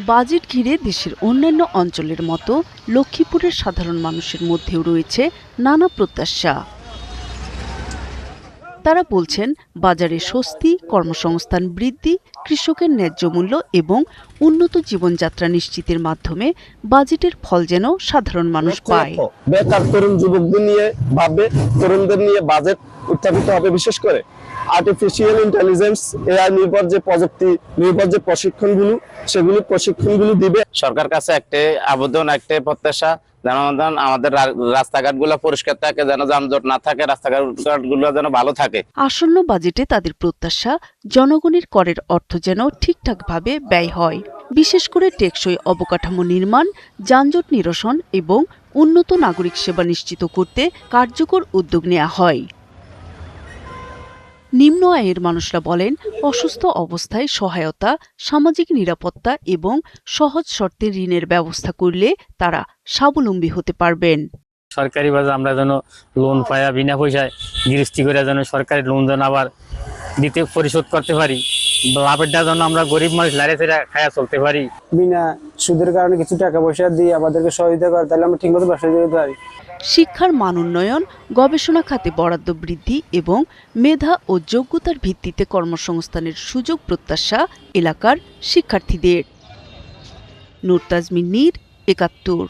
Budget ঘিরে দেশের অন্যান্য অঞ্চলের মতো লক্ষ্মীপুরের সাধারণ মানুষের মধ্যেও রয়েছে নানা প্রত্যাশা। তারা বলছেন, বাজারে স্বস্তি, কর্মসংস্থান বৃদ্ধি, কৃষকের ন্যায্য মূল্য এবং উন্নত জীবনযাত্রা নিশ্চিতের মাধ্যমে বাজেটের ফল যেন সাধারণ মানুষ পায়। বেকার তরুণ যুবকদের নিয়ে ভাববে, তরুণদের নিয়ে বাজেট উত্থাপিত হবে। বিশেষ করে আর্টিফিশিয়াল ইন্টেলিজেন্স, এআই নির্ভর যে প্রযুক্তি নির্ভর যে প্রশিক্ষণগুলো দিবে। সরকার কাছে একটা আবেদন, একটা প্রত্যাশা, যেন আমাদের রাস্তাঘাটগুলো পরিষ্কার থাকে, যেন যানজট না থাকে, রাস্তাঘাটগুলো যেন ভালো থাকে। আসন্ন বাজেটে তাদের প্রত্যাশা, জনগণের করের অর্থ যেন ঠিকঠাকভাবে ব্যয় হয়, বিশেষ করে টেকসই অবকাঠামো নির্মাণ, যানজট নিরসন এবং উন্নত নাগরিক সেবা নিশ্চিত করতে কার্যকর উদ্যোগ নেওয়া হয়। নিম্ন আয়ের মানুষরা বলেন, অসুস্থ অবস্থায় সহায়তা, সামাজিক নিরাপত্তা এবং সহজ শর্তে ঋণের ব্যবস্থা করলে তারা স্বাবলম্বী হতে পারবেন। সরকারি ভাবে আমরা যেন লোন পাই, বিনা পয়সায় গৃহস্থী করে যেন সরকারি লোন যেন আবার দিতে পরিশোধ করতে পারি, লাভেরটা যেন আমরা গরিব মানুষ লারে ফেরা খায়া চলতে পারি। বিনা সুদের কারণে কিছু টাকা পয়সা দিয়ে আমাদেরকে সহযোগিতা করে, তাহলে আমরা ঠিকমতো ব্যবসা করতে পারি। শিক্ষার মান উন্নয়ন, গবেষণা খাতে বরাদ্দ বৃদ্ধি এবং মেধা ও যোগ্যতার ভিত্তিতে কর্মসংস্থানের সুযোগ প্রত্যাশা এলাকার শিক্ষার্থীদের। নূর তাজমিন নীর, ৭১।